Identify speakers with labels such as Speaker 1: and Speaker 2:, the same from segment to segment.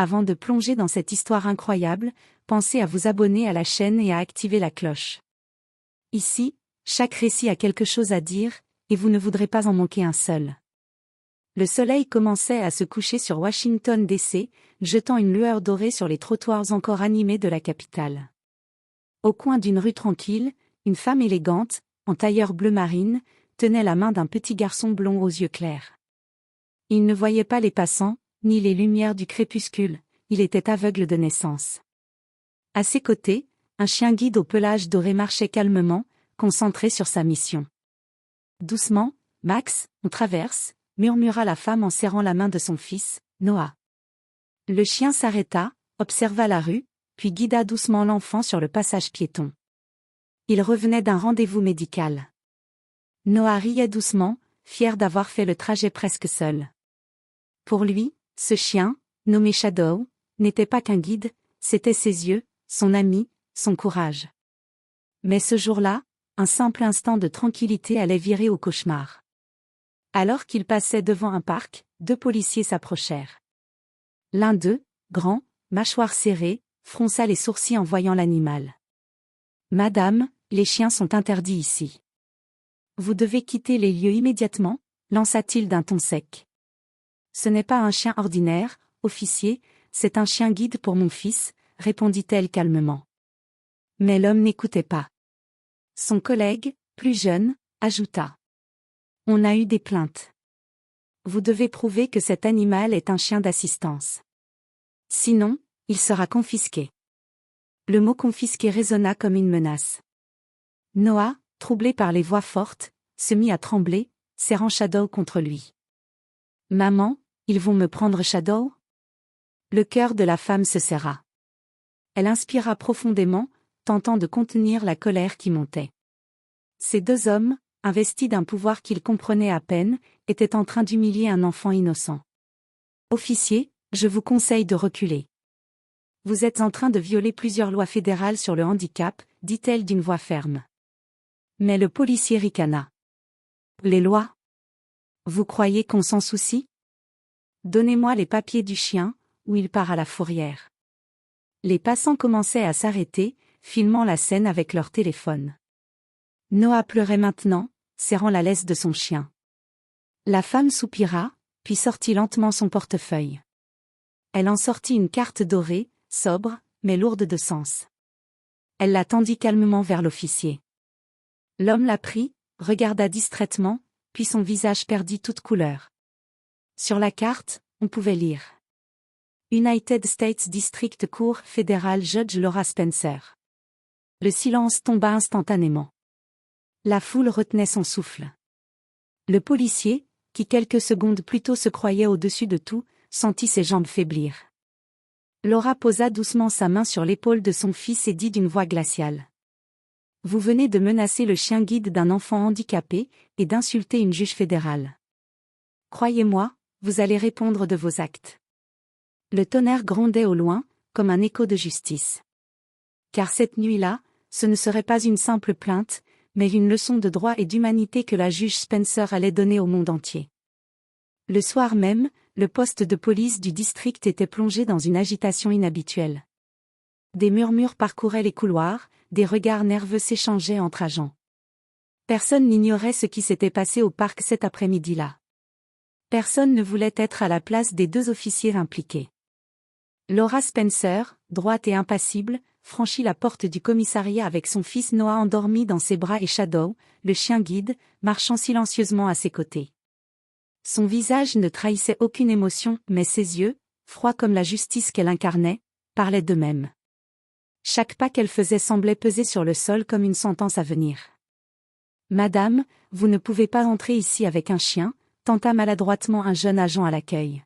Speaker 1: Avant de plonger dans cette histoire incroyable, pensez à vous abonner à la chaîne et à activer la cloche. Ici, chaque récit a quelque chose à dire, et vous ne voudrez pas en manquer un seul. Le soleil commençait à se coucher sur Washington DC, jetant une lueur dorée sur les trottoirs encore animés de la capitale. Au coin d'une rue tranquille, une femme élégante, en tailleur bleu marine, tenait la main d'un petit garçon blond aux yeux clairs. Il ne voyait pas les passants, ni les lumières du crépuscule, il était aveugle de naissance. À ses côtés, un chien guide au pelage doré marchait calmement, concentré sur sa mission. Doucement, Max, on traverse, murmura la femme en serrant la main de son fils, Noah. Le chien s'arrêta, observa la rue, puis guida doucement l'enfant sur le passage piéton. Il revenait d'un rendez-vous médical. Noah riait doucement, fier d'avoir fait le trajet presque seul. Pour lui, ce chien, nommé Shadow, n'était pas qu'un guide, c'était ses yeux, son ami, son courage. Mais ce jour-là, un simple instant de tranquillité allait virer au cauchemar. Alors qu'il passait devant un parc, deux policiers s'approchèrent. L'un d'eux, grand, mâchoire serrée, fronça les sourcils en voyant l'animal. « Madame, les chiens sont interdits ici. »« Vous devez quitter les lieux immédiatement » lança-t-il d'un ton sec. « Ce n'est pas un chien ordinaire, officier, c'est un chien guide pour mon fils » répondit-elle calmement. Mais l'homme n'écoutait pas. Son collègue, plus jeune, ajouta. « On a eu des plaintes. Vous devez prouver que cet animal est un chien d'assistance. Sinon, il sera confisqué. » Le mot confisqué résonna comme une menace. Noah, troublé par les voix fortes, se mit à trembler, serrant Shadow contre lui. « Maman, ils vont me prendre Shadow ?» Le cœur de la femme se serra. Elle inspira profondément, tentant de contenir la colère qui montait. Ces deux hommes, investis d'un pouvoir qu'ils comprenaient à peine, étaient en train d'humilier un enfant innocent. « Officier, je vous conseille de reculer. Vous êtes en train de violer plusieurs lois fédérales sur le handicap, dit-elle d'une voix ferme. Mais le policier ricana. « Les lois ? Vous croyez qu'on s'en soucie ? Donnez-moi les papiers du chien, ou il part à la fourrière. » Les passants commençaient à s'arrêter, filmant la scène avec leur téléphone. Noah pleurait maintenant, serrant la laisse de son chien. La femme soupira, puis sortit lentement son portefeuille. Elle en sortit une carte dorée, sobre, mais lourde de sens. Elle la tendit calmement vers l'officier. L'homme la prit, regarda distraitement, puis son visage perdit toute couleur. Sur la carte, on pouvait lire. United States District Court Federal Judge Laura Spencer. Le silence tomba instantanément. La foule retenait son souffle. Le policier, qui quelques secondes plus tôt se croyait au-dessus de tout, sentit ses jambes faiblir. Laura posa doucement sa main sur l'épaule de son fils et dit d'une voix glaciale. « Vous venez de menacer le chien guide d'un enfant handicapé et d'insulter une juge fédérale. Croyez-moi, vous allez répondre de vos actes. » Le tonnerre grondait au loin, comme un écho de justice. Car cette nuit-là, ce ne serait pas une simple plainte, mais une leçon de droit et d'humanité que la juge Spencer allait donner au monde entier. Le soir même, le poste de police du district était plongé dans une agitation inhabituelle. Des murmures parcouraient les couloirs, des regards nerveux s'échangeaient entre agents. Personne n'ignorait ce qui s'était passé au parc cet après-midi-là. Personne ne voulait être à la place des deux officiers impliqués. Laura Spencer, droite et impassible, franchit la porte du commissariat avec son fils Noah endormi dans ses bras et Shadow, le chien guide, marchant silencieusement à ses côtés. Son visage ne trahissait aucune émotion, mais ses yeux, froids comme la justice qu'elle incarnait, parlaient d'eux-mêmes. Chaque pas qu'elle faisait semblait peser sur le sol comme une sentence à venir. « Madame, vous ne pouvez pas entrer ici avec un chien », tenta maladroitement un jeune agent à l'accueil.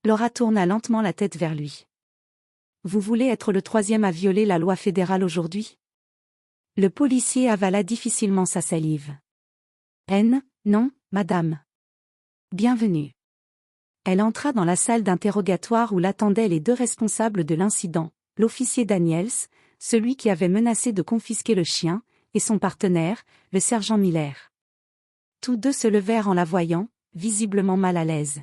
Speaker 1: Laura tourna lentement la tête vers lui. « Vous voulez être le troisième à violer la loi fédérale aujourd'hui ?» Le policier avala difficilement sa salive. « Non, madame. » « Bienvenue. » Elle entra dans la salle d'interrogatoire où l'attendaient les deux responsables de l'incident, l'officier Daniels, celui qui avait menacé de confisquer le chien, et son partenaire, le sergent Miller. Tous deux se levèrent en la voyant, visiblement mal à l'aise.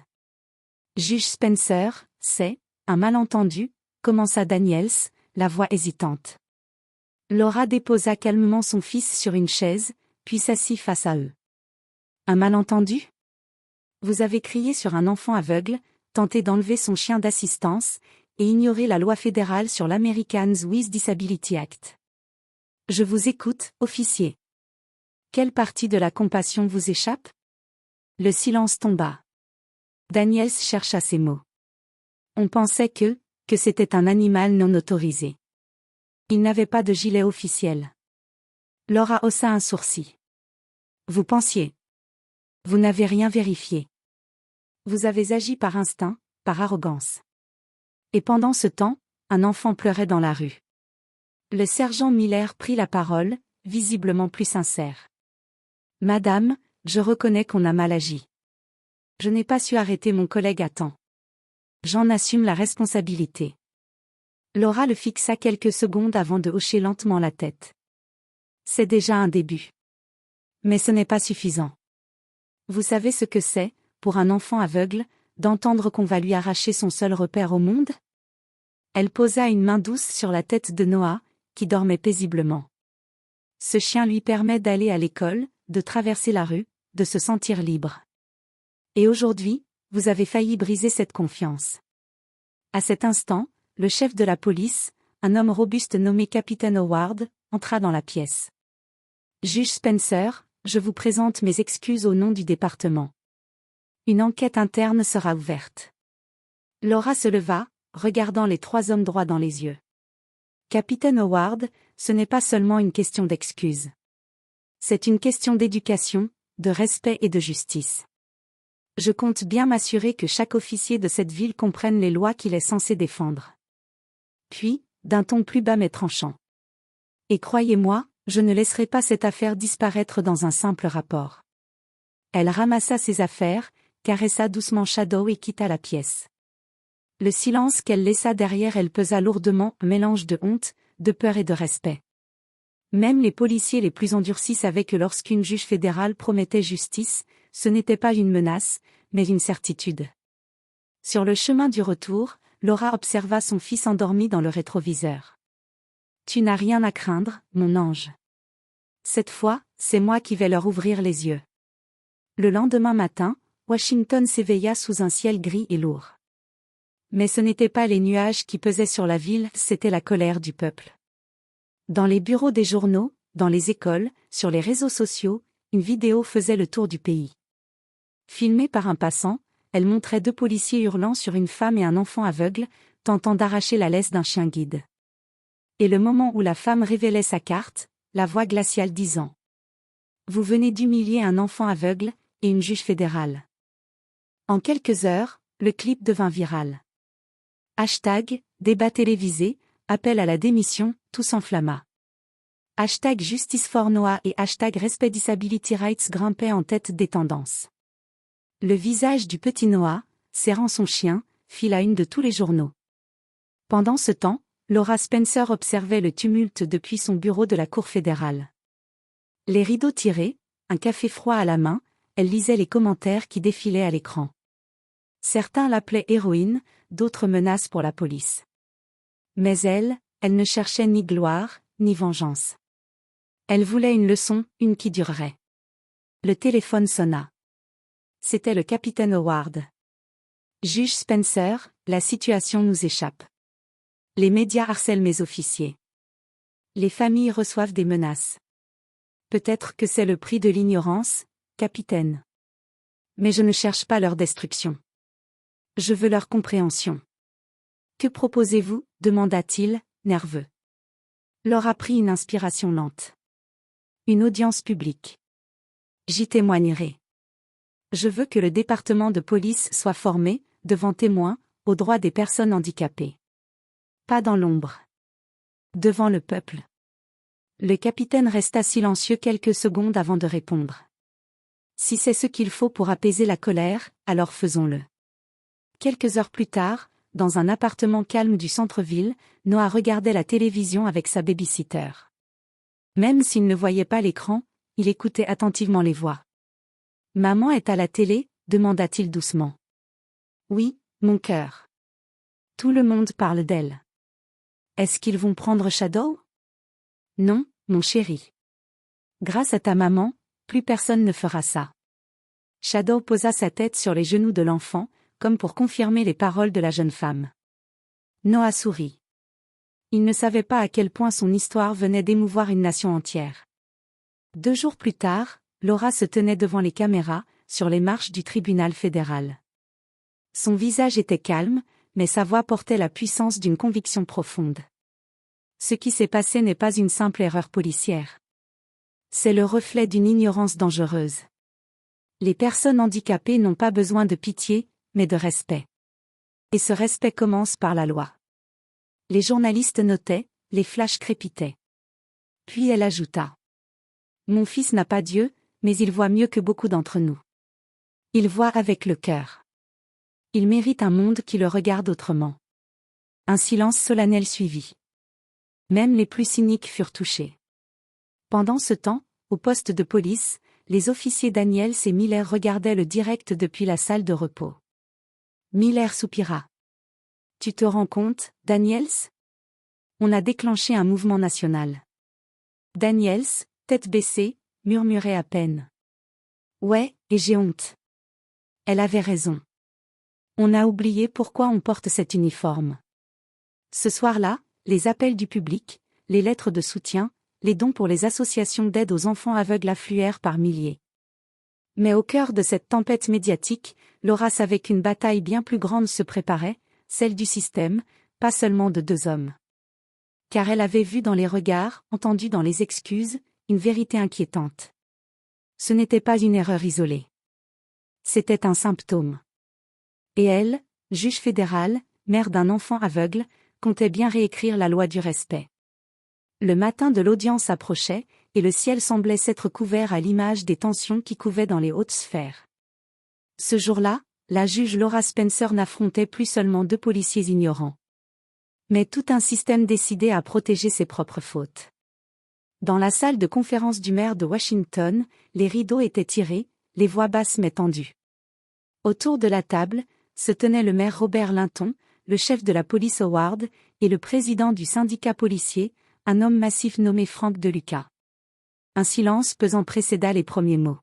Speaker 1: « Juge Spencer, c'est, » Un malentendu, commença Daniels, la voix hésitante. Laura déposa calmement son fils sur une chaise, puis s'assit face à eux. Un malentendu? Vous avez crié sur un enfant aveugle, tenté d'enlever son chien d'assistance, et ignoré la loi fédérale sur l'Americans with Disability Act. Je vous écoute, officier. Quelle partie de la compassion vous échappe? Le silence tomba. Daniels chercha ses mots. On pensait que c'était un animal non autorisé. Il n'avait pas de gilet officiel. Laura haussa un sourcil. Vous pensiez. Vous n'avez rien vérifié. Vous avez agi par instinct, par arrogance. Et pendant ce temps, un enfant pleurait dans la rue. Le sergent Miller prit la parole, visiblement plus sincère. Madame, je reconnais qu'on a mal agi. Je n'ai pas su arrêter mon collègue à temps. J'en assume la responsabilité. Laura le fixa quelques secondes avant de hocher lentement la tête. C'est déjà un début. Mais ce n'est pas suffisant. Vous savez ce que c'est, pour un enfant aveugle, d'entendre qu'on va lui arracher son seul repère au monde? Elle posa une main douce sur la tête de Noah, qui dormait paisiblement. Ce chien lui permet d'aller à l'école, de traverser la rue, de se sentir libre. Et aujourd'hui, vous avez failli briser cette confiance. À cet instant, le chef de la police, un homme robuste nommé Capitaine Howard, entra dans la pièce. Juge Spencer, je vous présente mes excuses au nom du département. Une enquête interne sera ouverte. Laura se leva, regardant les trois hommes droit dans les yeux. Capitaine Howard, ce n'est pas seulement une question d'excuses. C'est une question d'éducation, de respect et de justice. Je compte bien m'assurer que chaque officier de cette ville comprenne les lois qu'il est censé défendre. Puis, d'un ton plus bas mais tranchant. Et croyez-moi, je ne laisserai pas cette affaire disparaître dans un simple rapport. Elle ramassa ses affaires, caressa doucement Shadow et quitta la pièce. Le silence qu'elle laissa derrière elle pesa lourdement, un mélange de honte, de peur et de respect. Même les policiers les plus endurcis savaient que lorsqu'une juge fédérale promettait justice, ce n'était pas une menace, mais une certitude. Sur le chemin du retour, Laura observa son fils endormi dans le rétroviseur. « Tu n'as rien à craindre, mon ange. Cette fois, c'est moi qui vais leur ouvrir les yeux. » Le lendemain matin, Washington s'éveilla sous un ciel gris et lourd. Mais ce n'étaient pas les nuages qui pesaient sur la ville, c'était la colère du peuple. Dans les bureaux des journaux, dans les écoles, sur les réseaux sociaux, une vidéo faisait le tour du pays. Filmée par un passant, elle montrait deux policiers hurlant sur une femme et un enfant aveugle, tentant d'arracher la laisse d'un chien guide. Et le moment où la femme révélait sa carte, la voix glaciale disant « Vous venez d'humilier un enfant aveugle, et une juge fédérale. » En quelques heures, le clip devint viral. Débat télévisé, appel à la démission, tout s'enflamma. Justice for Noah et Respect Disability Rights grimpaient en tête des tendances. Le visage du petit Noah, serrant son chien, fit la une de tous les journaux. Pendant ce temps, Laura Spencer observait le tumulte depuis son bureau de la Cour fédérale. Les rideaux tirés, un café froid à la main, elle lisait les commentaires qui défilaient à l'écran. Certains l'appelaient héroïne, d'autres menaces pour la police. Mais elle ne cherchait ni gloire, ni vengeance. Elle voulait une leçon, une qui durerait. Le téléphone sonna. C'était le capitaine Howard. Juge Spencer, la situation nous échappe. Les médias harcèlent mes officiers. Les familles reçoivent des menaces. Peut-être que c'est le prix de l'ignorance, capitaine. Mais je ne cherche pas leur destruction. Je veux leur compréhension. Que proposez-vous, demanda-t-il, nerveux. Laura prit une inspiration lente. Une audience publique. J'y témoignerai. Je veux que le département de police soit formé, devant témoins, aux droits des personnes handicapées. Pas dans l'ombre. Devant le peuple. Le capitaine resta silencieux quelques secondes avant de répondre. Si c'est ce qu'il faut pour apaiser la colère, alors faisons-le. Quelques heures plus tard, dans un appartement calme du centre-ville, Noah regardait la télévision avec sa baby-sitter. Même s'il ne voyait pas l'écran, il écoutait attentivement les voix. « Maman est à la télé ?» demanda-t-il doucement. « Oui, mon cœur. Tout le monde parle d'elle. Est-ce qu'ils vont prendre Shadow? Non, mon chéri. Grâce à ta maman, plus personne ne fera ça. Shadow posa sa tête sur les genoux de l'enfant, comme pour confirmer les paroles de la jeune femme. Noah sourit. Il ne savait pas à quel point son histoire venait d'émouvoir une nation entière. 2 jours plus tard, Laura se tenait devant les caméras, sur les marches du tribunal fédéral. Son visage était calme, mais sa voix portait la puissance d'une conviction profonde. Ce qui s'est passé n'est pas une simple erreur policière. C'est le reflet d'une ignorance dangereuse. Les personnes handicapées n'ont pas besoin de pitié, mais de respect. Et ce respect commence par la loi. Les journalistes notaient, les flashs crépitaient. Puis elle ajouta. Mon fils n'a pas Dieu, mais il voit mieux que beaucoup d'entre nous. Il voit avec le cœur. Il mérite un monde qui le regarde autrement. Un silence solennel suivit. Même les plus cyniques furent touchés. Pendant ce temps, au poste de police, les officiers Daniels et Miller regardaient le direct depuis la salle de repos. Miller soupira. Tu te rends compte, Daniels? On a déclenché un mouvement national. Daniels, tête baissée, murmurait à peine. Ouais, et j'ai honte. Elle avait raison. On a oublié pourquoi on porte cet uniforme. Ce soir-là, les appels du public, les lettres de soutien, les dons pour les associations d'aide aux enfants aveugles affluèrent par milliers. Mais au cœur de cette tempête médiatique, Laura savait qu'une bataille bien plus grande se préparait, celle du système, pas seulement de 2 hommes. Car elle avait vu dans les regards, entendu dans les excuses, une vérité inquiétante. Ce n'était pas une erreur isolée. C'était un symptôme. Et elle, juge fédérale, mère d'un enfant aveugle, comptait bien réécrire la loi du respect. Le matin de l'audience approchait, et le ciel semblait s'être couvert à l'image des tensions qui couvaient dans les hautes sphères. Ce jour-là, la juge Laura Spencer n'affrontait plus seulement 2 policiers ignorants. Mais tout un système décidé à protéger ses propres fautes. Dans la salle de conférence du maire de Washington, les rideaux étaient tirés, les voix basses mais tendues. Autour de la table, se tenaient le maire Robert Linton, le chef de la police Howard, et le président du syndicat policier, un homme massif nommé Frank DeLuca. Un silence pesant précéda les premiers mots.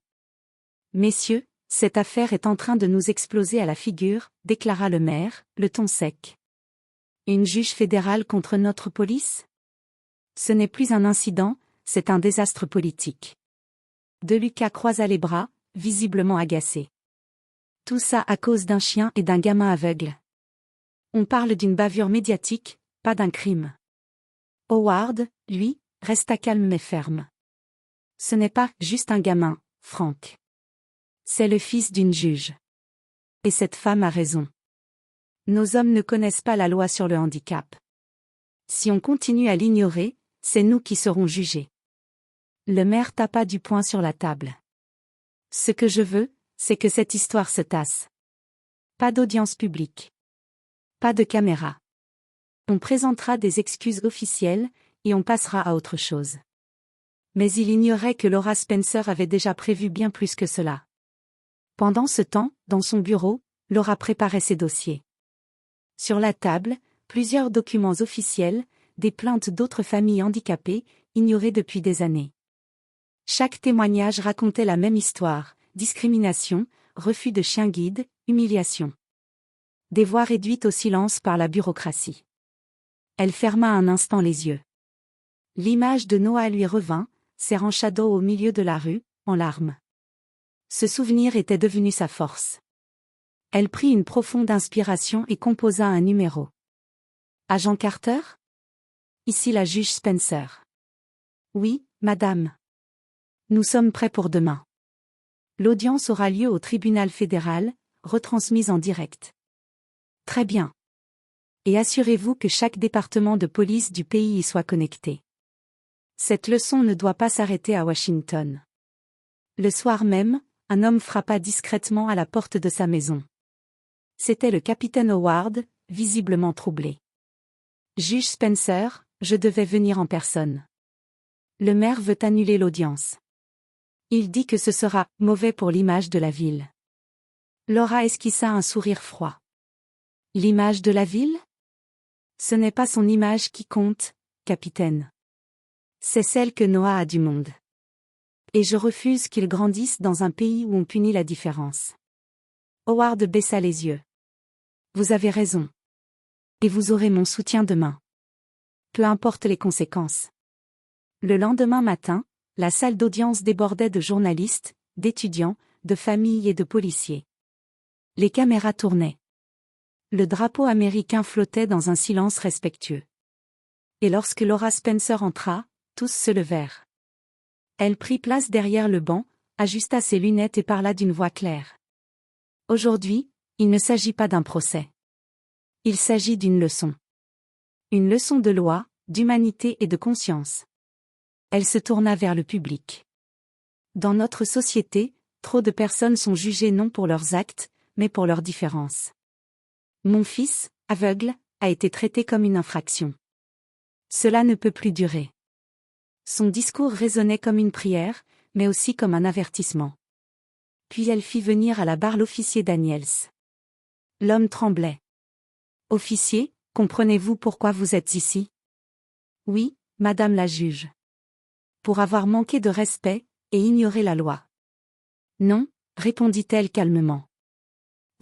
Speaker 1: Messieurs, cette affaire est en train de nous exploser à la figure, déclara le maire, le ton sec. Une juge fédérale contre notre police? Ce n'est plus un incident, c'est un désastre politique. DeLuca croisa les bras, visiblement agacé. Tout ça à cause d'un chien et d'un gamin aveugle. On parle d'une bavure médiatique, pas d'un crime. Howard, lui, resta calme mais ferme. Ce n'est pas juste un gamin, Frank. C'est le fils d'une juge. Et cette femme a raison. Nos hommes ne connaissent pas la loi sur le handicap. Si on continue à l'ignorer, c'est nous qui serons jugés. Le maire tapa du poing sur la table. Ce que je veux, c'est que cette histoire se tasse. Pas d'audience publique. Pas de caméra. On présentera des excuses officielles, et on passera à autre chose. Mais il ignorait que Laura Spencer avait déjà prévu bien plus que cela. Pendant ce temps, dans son bureau, Laura préparait ses dossiers. Sur la table, plusieurs documents officiels, des plaintes d'autres familles handicapées, ignorées depuis des années. Chaque témoignage racontait la même histoire, discrimination, refus de chien guide, humiliation. Des voix réduites au silence par la bureaucratie. Elle ferma un instant les yeux. L'image de Noah lui revint, serrant Shadow au milieu de la rue, en larmes. Ce souvenir était devenu sa force. Elle prit une profonde inspiration et composa un numéro. Agent Carter? Ici la juge Spencer. Oui, madame. Nous sommes prêts pour demain. L'audience aura lieu au tribunal fédéral, retransmise en direct. Très bien. Et assurez-vous que chaque département de police du pays y soit connecté. Cette leçon ne doit pas s'arrêter à Washington. Le soir même, un homme frappa discrètement à la porte de sa maison. C'était le capitaine Howard, visiblement troublé. Juge Spencer, je devais venir en personne. Le maire veut annuler l'audience. Il dit que ce sera mauvais pour l'image de la ville. Laura esquissa un sourire froid. L'image de la ville? Ce n'est pas son image qui compte, capitaine. C'est celle que Noah a du monde. Et je refuse qu'il grandisse dans un pays où on punit la différence. Howard baissa les yeux. Vous avez raison. Et vous aurez mon soutien demain. Peu importe les conséquences. Le lendemain matin, la salle d'audience débordait de journalistes, d'étudiants, de familles et de policiers. Les caméras tournaient. Le drapeau américain flottait dans un silence respectueux. Et lorsque Laura Spencer entra, tous se levèrent. Elle prit place derrière le banc, ajusta ses lunettes et parla d'une voix claire. Aujourd'hui, il ne s'agit pas d'un procès. Il s'agit d'une leçon. Une leçon de loi, d'humanité et de conscience. Elle se tourna vers le public. Dans notre société, trop de personnes sont jugées non pour leurs actes, mais pour leurs différences. Mon fils, aveugle, a été traité comme une infraction. Cela ne peut plus durer. Son discours résonnait comme une prière, mais aussi comme un avertissement. Puis elle fit venir à la barre l'officier Daniels. L'homme tremblait. Officier, comprenez-vous pourquoi vous êtes ici? Oui, madame la juge. Pour avoir manqué de respect, et ignoré la loi. Non, répondit-elle calmement.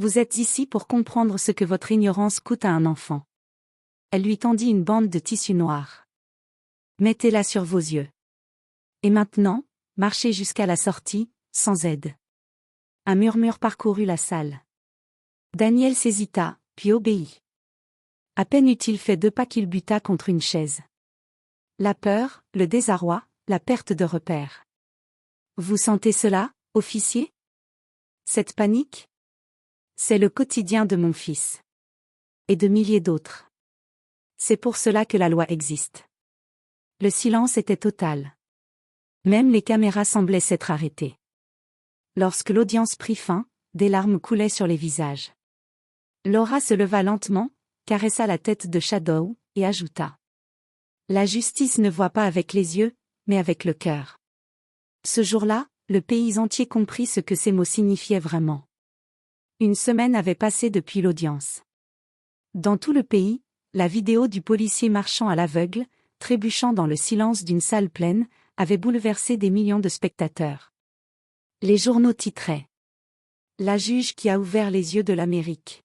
Speaker 1: Vous êtes ici pour comprendre ce que votre ignorance coûte à un enfant. Elle lui tendit une bande de tissu noir. Mettez-la sur vos yeux. Et maintenant, marchez jusqu'à la sortie, sans aide. Un murmure parcourut la salle. Daniel hésita, puis obéit. À peine eut-il fait 2 pas qu'il buta contre une chaise. La peur, le désarroi, la perte de repère. Vous sentez cela, officier? Cette panique? C'est le quotidien de mon fils. Et de milliers d'autres. C'est pour cela que la loi existe. Le silence était total. Même les caméras semblaient s'être arrêtées. Lorsque l'audience prit fin, des larmes coulaient sur les visages. Laura se leva lentement, caressa la tête de Shadow, et ajouta. La justice ne voit pas avec les yeux, mais avec le cœur. Ce jour-là, le pays entier comprit ce que ces mots signifiaient vraiment. Une semaine avait passé depuis l'audience. Dans tout le pays, la vidéo du policier marchant à l'aveugle, trébuchant dans le silence d'une salle pleine, avait bouleversé des millions de spectateurs. Les journaux titraient. La juge qui a ouvert les yeux de l'Amérique.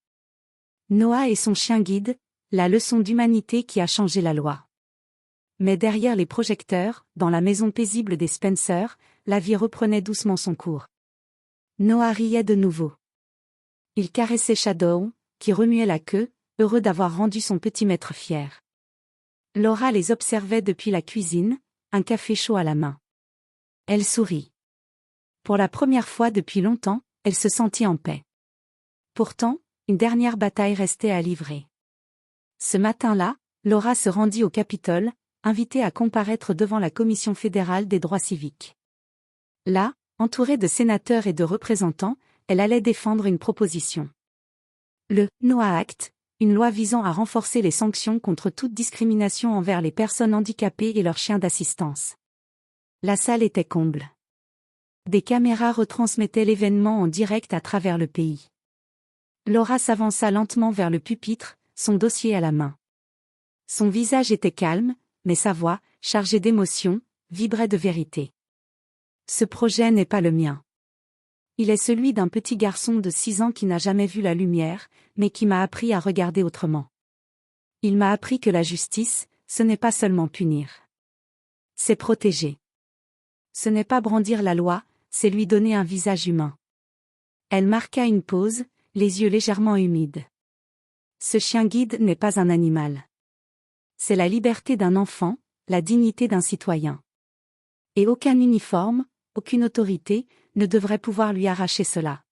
Speaker 1: Noah et son chien guide, la leçon d'humanité qui a changé la loi. Mais derrière les projecteurs, dans la maison paisible des Spencer, la vie reprenait doucement son cours. Noah riait de nouveau. Il caressait Shadow, qui remuait la queue, heureux d'avoir rendu son petit maître fier. Laura les observait depuis la cuisine, un café chaud à la main. Elle sourit. Pour la première fois depuis longtemps, elle se sentit en paix. Pourtant, une dernière bataille restait à livrer. Ce matin-là, Laura se rendit au Capitole, invitée à comparaître devant la Commission fédérale des droits civiques. Là, entourée de sénateurs et de représentants, elle allait défendre une proposition. Le Noah Act, une loi visant à renforcer les sanctions contre toute discrimination envers les personnes handicapées et leurs chiens d'assistance. La salle était comble. Des caméras retransmettaient l'événement en direct à travers le pays. Laura s'avança lentement vers le pupitre, son dossier à la main. Son visage était calme, mais sa voix, chargée d'émotion, vibrait de vérité. Ce projet n'est pas le mien. Il est celui d'un petit garçon de 6 ans qui n'a jamais vu la lumière, mais qui m'a appris à regarder autrement. Il m'a appris que la justice, ce n'est pas seulement punir. C'est protéger. Ce n'est pas brandir la loi, c'est lui donner un visage humain. Elle marqua une pause, les yeux légèrement humides. Ce chien guide n'est pas un animal. C'est la liberté d'un enfant, la dignité d'un citoyen. Et aucun uniforme, aucune autorité, ne devrait pouvoir lui arracher cela.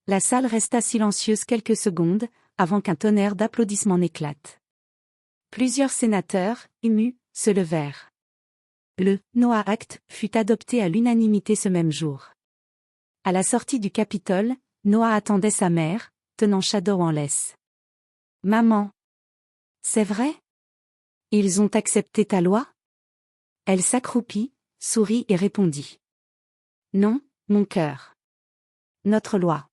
Speaker 1: La salle resta silencieuse quelques secondes, avant qu'un tonnerre d'applaudissements n'éclate. Plusieurs sénateurs, émus, se levèrent. Le Noah Act fut adopté à l'unanimité ce même jour. À la sortie du Capitole, Noah attendait sa mère, tenant Shadow en laisse. « Maman. C'est vrai? Ils ont accepté ta loi? » Elle s'accroupit, sourit et répondit. « Non, mon cœur. Notre loi.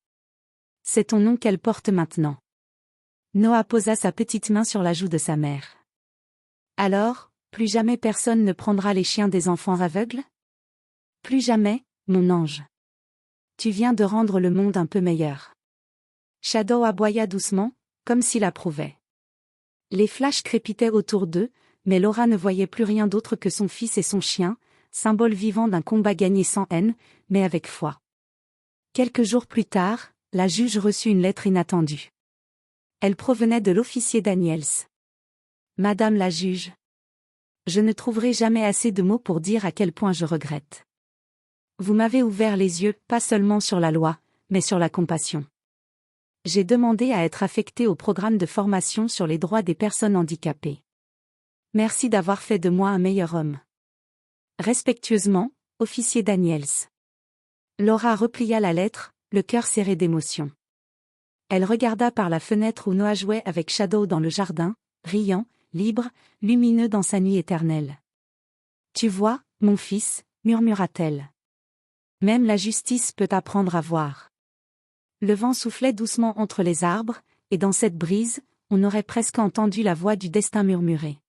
Speaker 1: C'est ton nom qu'elle porte maintenant. Noah posa sa petite main sur la joue de sa mère. Alors, plus jamais personne ne prendra les chiens des enfants aveugles? Plus jamais, mon ange. Tu viens de rendre le monde un peu meilleur. Shadow aboya doucement, comme s'il approuvait. Les flashs crépitaient autour d'eux, mais Laura ne voyait plus rien d'autre que son fils et son chien, symbole vivant d'un combat gagné sans haine, mais avec foi. Quelques jours plus tard, la juge reçut une lettre inattendue. Elle provenait de l'officier Daniels. Madame la juge. Je ne trouverai jamais assez de mots pour dire à quel point je regrette. Vous m'avez ouvert les yeux, pas seulement sur la loi, mais sur la compassion. J'ai demandé à être affecté au programme de formation sur les droits des personnes handicapées. Merci d'avoir fait de moi un meilleur homme. Respectueusement, officier Daniels. Laura replia la lettre, le cœur serré d'émotion. Elle regarda par la fenêtre où Noah jouait avec Shadow dans le jardin, riant, libre, lumineux dans sa nuit éternelle. Tu vois, mon fils, murmura-t-elle. Même la justice peut apprendre à voir. Le vent soufflait doucement entre les arbres, et dans cette brise, on aurait presque entendu la voix du destin murmurer.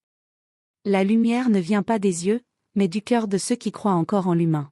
Speaker 1: La lumière ne vient pas des yeux, mais du cœur de ceux qui croient encore en l'humain.